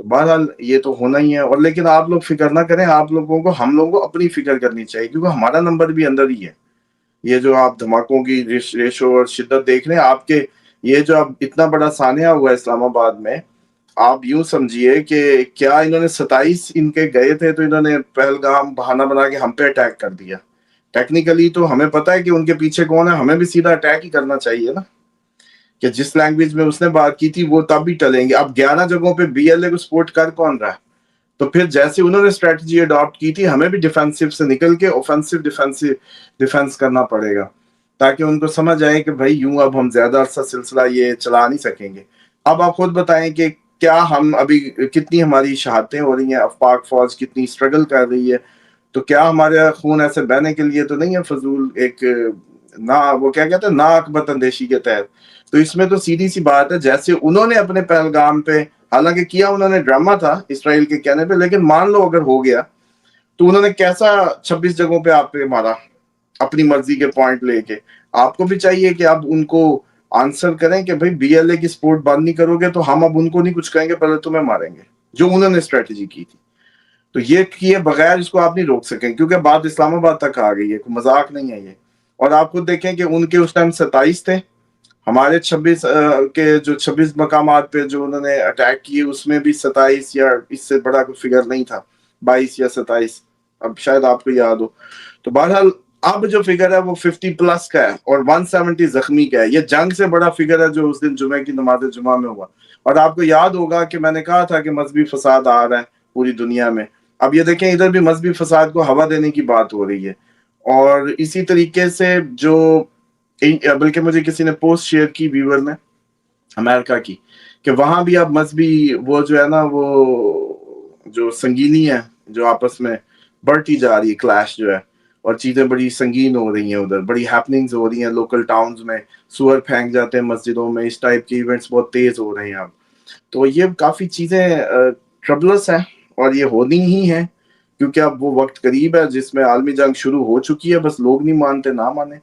تو بہرحال یہ تو ہونا ہی ہے. اور لیکن آپ لوگ فکر نہ کریں, آپ لوگوں کو, ہم لوگوں کو اپنی فکر کرنی چاہیے, کیونکہ ہمارا نمبر بھی اندر ہی ہے. یہ جو آپ دھماکوں کی ریشو اور شدت دیکھ رہے ہیں, آپ کے یہ جو اب اتنا بڑا سانحہ ہوا ہے اسلام آباد میں, آپ یوں سمجھیے کہ کیا انہوں نے 27 ان کے گئے تھے تو انہوں نے پہلگام بہانہ بنا کے ہم پہ اٹیک کر دیا. ٹیکنیکلی تو ہمیں پتا ہے کہ ان کے پیچھے کون ہے, ہمیں بھی سیدھا اٹیک ہی کرنا چاہیے نا, کہ جس لینگویج میں اس نے بات کی تھی وہ تب بھی ٹلیں گے. اب 11 جگہوں پہ بی ایل اے کو سپورٹ کر کون رہا ہے؟ تو پھر جیسے انہوں نے اسٹریٹجی اڈاپٹ کی تھی, ہمیں بھی ڈیفینسو سے نکل کے اوفینسو ڈیفینس کرنا پڑے گا, تاکہ ان کو سمجھ آئے کہ بھائی یوں اب ہم زیادہ عرصہ سلسلہ یہ چلا نہیں سکیں گے. اب آپ خود بتائیں کہ کیا ہم ابھی کتنی ہماری شہادتیں ہو رہی ہیں, پاک فوج کتنی اسٹرگل کر رہی ہے, تو کیا ہمارا خون ایسے بہنے کے لیے تو نہیں ہے فضول ایک نہ وہ کیا کہتے ہیں ناک اندیشی کے تحت. تو اس میں تو سیدھی سی بات ہے, جیسے انہوں نے اپنے پہلگام پہ, حالانکہ کیا انہوں نے ڈرامہ تھا اسرائیل کے کہنے پہ, لیکن مان لو اگر ہو گیا تو انہوں نے کیسا 26 جگہوں پہ آپ پہ مارا اپنی مرضی کے پوائنٹ لے کے. آپ کو بھی چاہیے کہ آپ ان کو آنسر کریں کہ بھائی بی ایل اے کی سپورٹ بند نہیں کرو گے تو ہم اب ان کو نہیں کچھ کہیں گے, پہلے تمہیں ماریں گے, جو انہوں نے اسٹریٹجی کی تھی. تو یہ کیے بغیر اس کو آپ نہیں روک سکیں, کیونکہ بات اسلام آباد تک آ گئی ہے, کوئی مذاق نہیں ہے یہ. اور آپ خود دیکھیں کہ ان کے اس ٹائم 27 تھے, ہمارے 26 کے جو 26 مقامات پہ جو انہوں نے اٹیک کیے اس میں بھی 27 یا اس سے بڑا کوئی فگر نہیں تھا, 22 یا 27, اب شاید آپ کو یاد ہو. تو بہرحال اب جو فگر ہے وہ 50+ کا ہے اور 170 زخمی کا ہے. یہ جنگ سے بڑا فگر ہے جو اس دن جمعہ کی نماز جمعہ میں ہوا. اور آپ کو یاد ہوگا کہ میں نے کہا تھا کہ مذہبی فساد آ رہا ہے پوری دنیا میں. اب یہ دیکھیں ادھر بھی مذہبی فساد کو ہوا دینے کی بات ہو رہی ہے. اور اسی طریقے سے جو بلکہ مجھے کسی نے پوسٹ شیئر کی ویور نے امریکہ کی, کہ وہاں بھی اب مذہبی وہ جو ہے نا وہ جو سنگینی ہے جو آپس میں بڑھتی جا رہی ہے, کلیش جو ہے, اور چیزیں بڑی سنگین ہو رہی ہیں ادھر, بڑی ہیپننگز ہو رہی ہیں لوکل ٹاؤنز میں, سور پھینک جاتے ہیں مسجدوں میں, اس ٹائپ کے ایونٹس بہت تیز ہو رہے ہیں اب. تو یہ کافی چیزیں ٹربلس ہیں اور یہ ہونی ہی ہیں, کیونکہ اب وہ وقت قریب ہے جس میں عالمی جنگ شروع ہو چکی ہے, بس لوگ نہیں مانتے, نہ مانیں.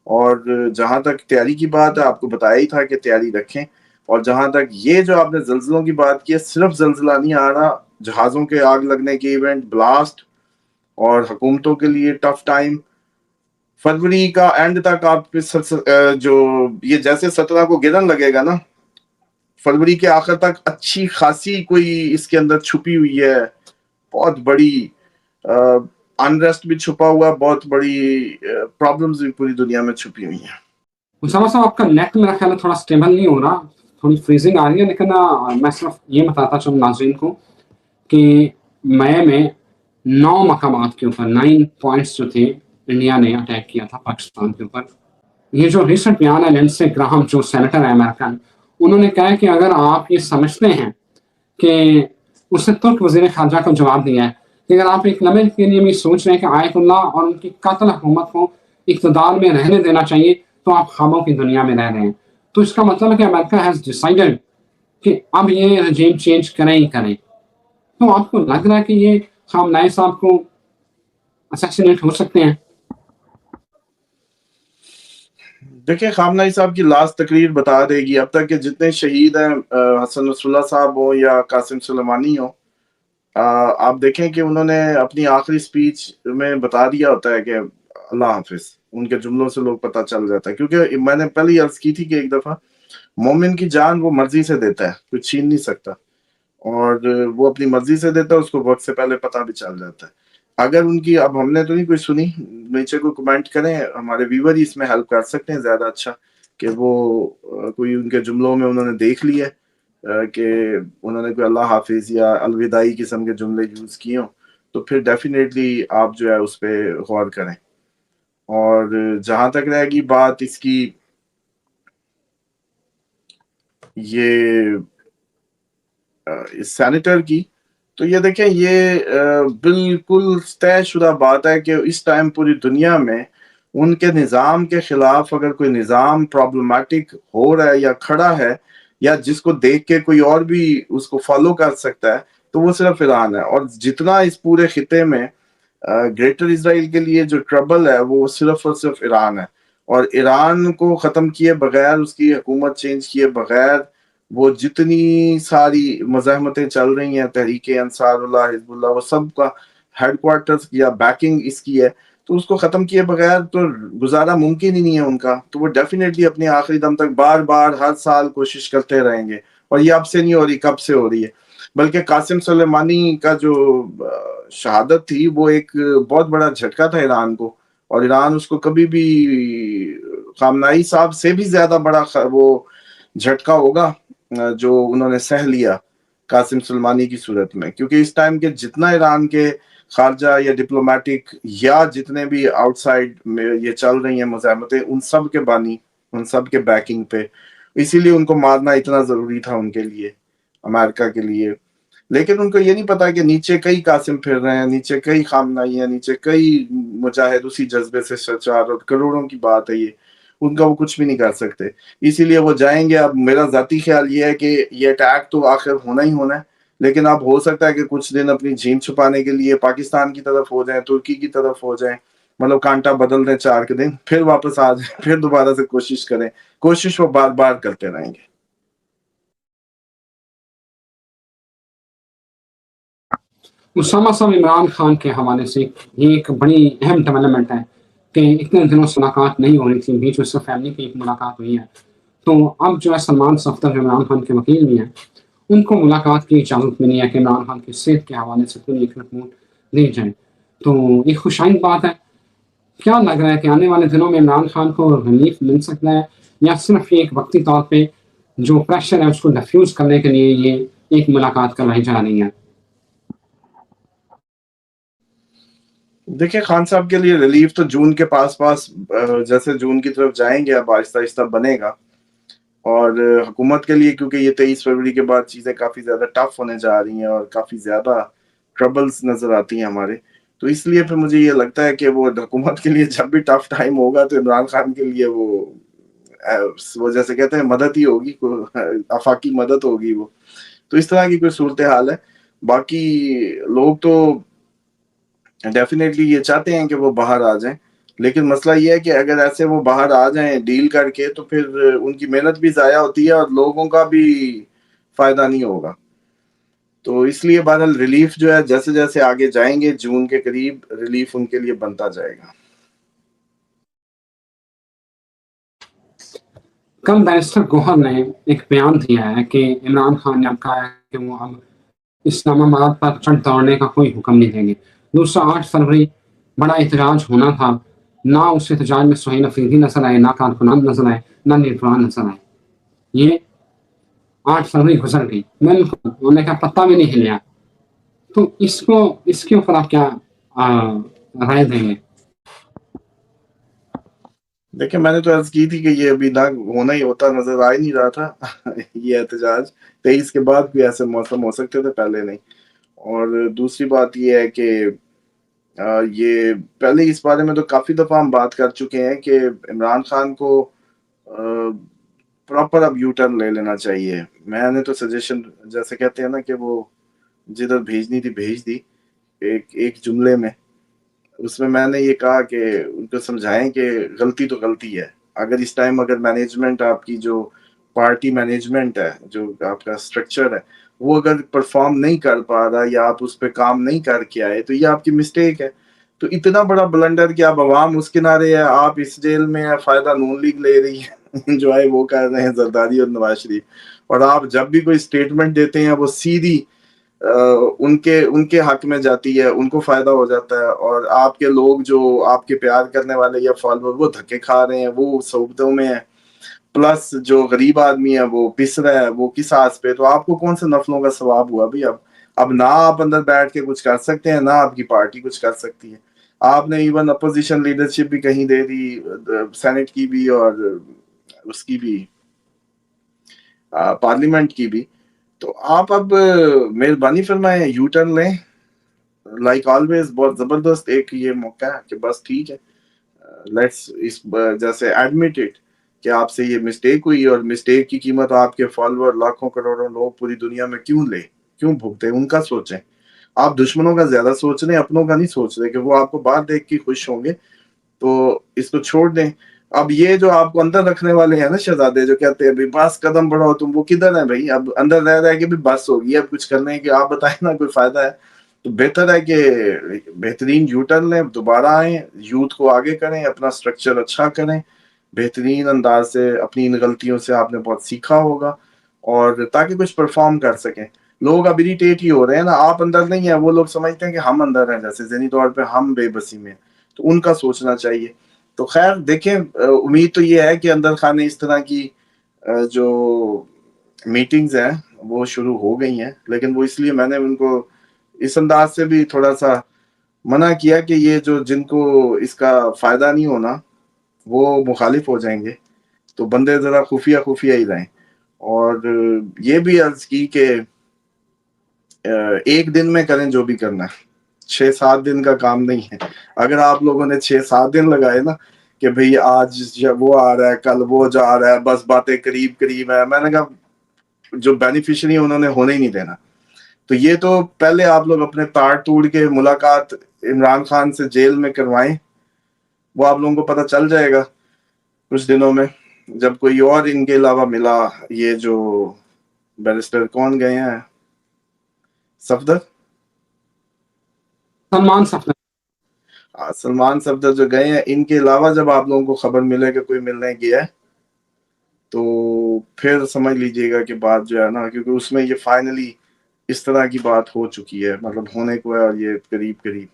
اور جہاں تک تیاری کی بات ہے, آپ کو بتایا ہی تھا کہ تیاری رکھیں. اور جہاں تک یہ جو آپ نے زلزلوں کی بات کی ہے, صرف زلزلہ نہیں آ رہا, جہازوں کے آگ لگنے کے ایونٹ, بلاسٹ, اور حکومتوں کے لیے ٹف ٹائم. فروری کا اینڈ تک آپ جو یہ جیسے 17 کو گرن لگے گا نا, فروری کے آخر تک اچھی خاصی کوئی اس کے اندر چھپی ہوئی ہے, بہت بڑی انریسٹ بھی چھپا ہوا, بہت بڑی پرابلمز بھی پوری دنیا میں چھپی ہوئی ہیں. اسامہ صاحب آپ کا نیٹ میرا خیال ہے تھوڑا اسٹیبل نہیں ہو رہا, تھوڑی فریزنگ آ رہی ہے, لیکن میں صرف یہ بتاتا چلوں ناظرین کو کہ مئی میں 9 مقامات کے اوپر 9 پوائنٹس جو تھے انڈیا نے اٹیک کیا تھا پاکستان کے اوپر. یہ جو ریسنٹ بیان ہے لینڈسے گراہم جو سینیٹر ہے امریکن, انہوں نے کہا کہ اگر آپ یہ سمجھتے ہیں کہ اس سے ترک وزیر خارجہ کو جواب دیا ہے کہ اگر آپ ایک لمحے کے لیے بھی سوچ رہے ہیں کہ آیت اللہ اور ان کی قاتل حکومت کو اقتدار میں رہنے دینا چاہیے تو آپ خوابوں کی دنیا میں رہ رہے ہیں. تو اس کا مطلب ہے کہ امریکہ ہیز ڈیسائیڈڈ کہ اب یہ رجیم چینج کریں ہی کریں. تو آپ کو لگ رہا ہے کہ یہ خامنہ ای صاحب کو اسیسینیٹ ہو سکتے ہیں؟ دیکھیں خامنہ ای صاحب کی لاسٹ تقریر بتا دے گی. اب تک کہ جتنے شہید ہیں, حسن نصر اللہ صاحب ہو یا قاسم سلیمانی ہو, آپ دیکھیں کہ انہوں نے اپنی آخری سپیچ میں بتا دیا ہوتا ہے کہ اللہ حافظ. ان کے جملوں سے لوگ پتہ چل جاتا ہے, کیونکہ میں نے پہلے ہی عرض کی تھی کہ ایک دفعہ مومن کی جان وہ مرضی سے دیتا ہے, کوئی چھین نہیں سکتا, اور وہ اپنی مرضی سے دیتا ہے, اس کو وقت سے پہلے پتہ بھی چل جاتا ہے. اگر ان کی, اب ہم نے تو نہیں کوئی سنی, نیچے کو کمنٹ کریں, ہمارے ویور ہی اس میں ہیلپ کر سکتے ہیں زیادہ اچھا, کہ وہ کوئی ان کے جملوں میں انہوں نے دیکھ لی ہے کہ انہوں نے کوئی اللہ حافظ یا الوداعی قسم کے جملے یوز کیے ہوں, تو پھر ڈیفینیٹلی آپ جو ہے اس پہ غور کریں. اور جہاں تک رہے گی بات اس کی یہ سینیٹر کی, تو یہ دیکھیں یہ بالکل طے شدہ بات ہے کہ اس ٹائم پوری دنیا میں ان کے نظام کے خلاف اگر کوئی نظام پرابلمٹک ہو رہا ہے یا کھڑا ہے, یا جس کو دیکھ کے کوئی اور بھی اس کو فالو کر سکتا ہے, تو وہ صرف ایران ہے. اور جتنا اس پورے خطے میں گریٹر اسرائیل کے لیے جو ٹربل ہے وہ صرف اور صرف ایران ہے. اور ایران کو ختم کیے بغیر, اس کی حکومت چینج کیے بغیر, وہ جتنی ساری مزاحمتیں چل رہی ہیں، تحریک انصار اللہ، حزب اللہ، وہ سب کا ہیڈ کوارٹرز یا بیکنگ اس کی ہے، تو اس کو ختم کیے بغیر تو گزارا ممکن ہی نہیں ہے ان کا. تو وہ ڈیفینیٹلی اپنے آخری دم تک بار بار ہر سال کوشش کرتے رہیں گے. اور یہ اب سے نہیں ہو رہی، کب سے ہو رہی ہے. بلکہ قاسم سلیمانی کا جو شہادت تھی وہ ایک بہت بڑا جھٹکا تھا ایران کو، اور ایران اس کو کبھی بھی خامنائی صاحب سے بھی زیادہ بڑا وہ جھٹکا ہوگا جو انہوں نے سہ لیا قاسم سلیمانی کی صورت میں. کیونکہ اس ٹائم کے جتنا ایران کے خارجہ یا ڈپلومیٹک یا جتنے بھی آؤٹ سائڈ میں یہ چل رہی ہیں مزاحمتیں، ان سب کے بانی، ان سب کے بیکنگ پہ، اسی لیے ان کو مارنا اتنا ضروری تھا ان کے لیے، امریکہ کے لیے. لیکن ان کو یہ نہیں پتا کہ نیچے کئی قاسم پھر رہے ہیں، نیچے کئی خامنائی ہیں، نیچے کئی مجاہد اسی جذبے سے سرچار، اور کروڑوں کی بات ہے یہ، ان کا وہ کچھ بھی نہیں کر سکتے. اسی لیے وہ جائیں گے. اب میرا ذاتی خیال یہ ہے کہ یہ اٹیک تو آخر ہونا ہی ہونا ہے، لیکن اب ہو سکتا ہے کہ کچھ دن اپنی جھیم چھپانے کے لیے پاکستان کی طرف ہو جائیں، ترکی کی طرف ہو جائیں، مطلب کانٹا بدل دیں 4 کے دن، پھر واپس آ جائیں، پھر دوبارہ سے کوشش کریں. کوشش وہ بار بار کرتے رہیں گے. اسامہ صاحب، عمران خان کے حوالے سے یہ ایک بڑی اہم ڈیولپمنٹ ہے کہ اتنے دنوں سے ملاقات نہیں ہو رہی تھی، بیچ میں صرف فیملی کی ایک ملاقات ہوئی ہے. تو اب جو ہے سلمان صفدر جو عمران خان کے وکیل بھی ہیں، ان کو ملاقات کی اجازت ملی ہے کہ عمران خان کی صحت کے حوالے سے پوری ایک رپورٹ دی جائے. تو ایک خوشائن بات ہے. کیا لگ رہا ہے کہ آنے والے دنوں میں عمران خان کو ریلیف مل سکتا ہے، یا صرف یہ ایک وقتی طور پہ جو پریشر ہے اس کو ڈیفیوز کرنے کے لیے یہ ایک ملاقات کروائی جا رہی ہے؟ دیکھیں، خان صاحب کے لیے ریلیف تو جون کے پاس جیسے جون کی طرف جائیں گے اب آہستہ آہستہ بنے گا. اور حکومت کے لیے کیونکہ یہ 23 فروری کے بعد چیزیں کافی زیادہ ٹف ہونے جا رہی ہیں اور کافی زیادہ ٹربلز نظر آتی ہیں ہمارے، تو اس لیے پھر مجھے یہ لگتا ہے کہ وہ حکومت کے لیے جب بھی ٹف ٹائم ہوگا تو عمران خان کے لیے وہ جیسے کہتے ہیں مدد ہی ہوگی، آفاقی مدد ہوگی وہ. تو اس طرح کی کوئی صورتحال ہے. باقی لوگ تو ڈیفینیٹلی یہ چاہتے ہیں کہ وہ باہر آ جائیں، لیکن مسئلہ یہ ہے کہ اگر ایسے وہ باہر آ جائیں ڈیل کر کے تو پھر ان کی محنت بھی ضائع ہوتی ہے اور لوگوں کا بھی فائدہ نہیں ہوگا. تو اس لیے بہرحال ریلیف جو ہے جیسے جیسے آگے جائیں گے جون کے قریب ریلیف ان کے لیے بنتا جائے گا. کل بیرسٹر گوہر نے ایک بیان دیا ہے کہ عمران خان نے اب کہا ہے کہ وہ اب اسلام آباد پر چڑھ دوڑنے کا کوئی حکم نہیں دیں گے. دوسرا 8 فروری بڑا احتجاج ہونا تھا، نہ اس احتجاج میں سہیل افریدی نظر آئے، نہ کارکنان نظر آئے، نہ نیڈران نظر آئے. یہ 8 فروری گزر گئی، بالکل انہوں نے کہا پتہ بھی نہیں ہلیا. تو اس کے اوپر آپ کیا رائے دیں گے؟ دیکھیں، میں نے تو عرض کی تھی کہ یہ ابھی نہ ہونا ہی ہوتا نظر آ ہی نہیں رہا تھا یہ احتجاج 23 کے بعد بھی ایسے موسم ہو سکتے تھے، پہلے نہیں. اور دوسری بات یہ ہے کہ یہ پہلے اس بارے میں تو کافی دفعہ ہم بات کر چکے ہیں کہ عمران خان کو پراپر اب یو ٹرن لے لینا چاہیے. میں نے تو سجیشن جیسے کہتے ہیں نا کہ وہ جدھر بھیجنی تھی بھیج دی ایک جملے میں، اس میں نے یہ کہا کہ ان کو سمجھائیں کہ غلطی تو غلطی ہے. اگر اس ٹائم اگر مینجمنٹ آپ کی جو پارٹی مینجمنٹ ہے، جو آپ کا اسٹرکچر ہے، وہ اگر پرفارم نہیں کر پا رہا یا آپ اس پہ کام نہیں کر کے آئے تو یہ آپ کی مسٹیک ہے. تو اتنا بڑا بلنڈر کہ اب عوام اس کنارے ہے، آپ اس جیل میں ہے، فائدہ نون لیگ لے رہی ہے، انجوائے وہ کر رہے ہیں زرداری اور نواز شریف، اور آپ جب بھی کوئی سٹیٹمنٹ دیتے ہیں وہ سیدھی ان کے حق میں جاتی ہے، ان کو فائدہ ہو جاتا ہے، اور آپ کے لوگ جو آپ کے پیار کرنے والے یا فالوور وہ دھکے کھا رہے ہیں، وہ صعوبتوں میں ہیں، پلس جو غریب آدمی ہے وہ پس رہا ہے، وہ کس آس پہ. تو آپ کو کون سے نفلوں کا ثواب ہوا بھائی؟ اب نہ آپ اندر بیٹھ کے کچھ کر سکتے ہیں، نہ آپ کی پارٹی کچھ کر سکتی ہے. آپ نے ایون اپوزیشن لیڈرشپ بھی کہیں دے دی، سینٹ کی بھی اور اس کی بھی، پارلیمنٹ کی بھی. تو آپ اب مہربانی فرمائیں یو ٹرن لیں. لائک آلویز بہت زبردست ایک یہ موقع ہے کہ بس ٹھیک ہے، لیٹس اس جیسے ایڈمٹ اٹ کہ آپ سے یہ مسٹیک ہوئی، اور مسٹیک کی قیمت آپ کے فالوور لاکھوں کروڑوں لوگ پوری دنیا میں کیوں بھگتے، ان کا سوچیں. آپ دشمنوں کا زیادہ سوچ رہے ہیں، اپنوں کا نہیں سوچ رہے کہ وہ آپ کو باہر دیکھ کے خوش ہوں گے. تو اس کو چھوڑ دیں. اب یہ جو آپ کو اندر رکھنے والے ہیں نا شہزادے، جو کہتے ہیں بھائی بس قدم بڑھاؤ تم، وہ کدھر ہے بھائی؟ اب اندر رہ رہا ہے کہ بھی بس ہوگی اب کچھ کرنے کی، آپ بتائیں نا کوئی فائدہ ہے؟ تو بہتر ہے کہ بہترین یو ٹرن لیں، دوبارہ آئیں، یوتھ کو آگے کریں، اپنا سٹرکچر اچھا کریں بہترین انداز سے، اپنی ان غلطیوں سے آپ نے بہت سیکھا ہوگا، اور تاکہ کچھ پرفارم کر سکیں۔ لوگ اب اریٹیٹ ہی ہو رہے ہیں نا، آپ اندر نہیں ہیں، وہ لوگ سمجھتے ہیں کہ ہم اندر ہیں، جیسے ذہنی طور پہ ہم بے بسی میں ہیں، تو ان کا سوچنا چاہیے۔ تو خیر دیکھیں، امید تو یہ ہے کہ اندر خانے اس طرح کی جو میٹنگز ہیں وہ شروع ہو گئی ہیں، لیکن وہ اس لیے میں نے ان کو اس انداز سے بھی تھوڑا سا منع کیا کہ یہ جو جن کو اس کا فائدہ نہیں ہونا وہ مخالف ہو جائیں گے، تو بندے ذرا خفیہ خفیہ ہی رہیں۔ اور یہ بھی عرض کی کہ ایک دن میں کریں جو بھی کرنا ہے، 6-7 دن کا کام نہیں ہے۔ اگر آپ لوگوں نے 6-7 دن لگائے نا کہ بھئی آج وہ آ رہا ہے، کل وہ جا رہا ہے، بس باتیں قریب قریب ہے، میں نے کہا جو بینیفیشری انہوں نے ہونے ہی نہیں دینا۔ تو یہ تو پہلے آپ لوگ اپنے تاڑ توڑ کے ملاقات عمران خان سے جیل میں کروائیں، وہ آپ لوگوں کو پتہ چل جائے گا کچھ دنوں میں، جب کوئی اور ان کے علاوہ ملا۔ یہ جو بیرسٹر کون گئے ہیں، صفدر، سلمان صفدر جو گئے ہیں، ان کے علاوہ جب آپ لوگوں کو خبر ملے کہ کوئی ملنے گیا ہے، تو پھر سمجھ لیجئے گا کہ بات جو ہے نا، کیونکہ اس میں یہ فائنلی اس طرح کی بات ہو چکی ہے، مطلب ہونے کو ہے، اور یہ قریب قریب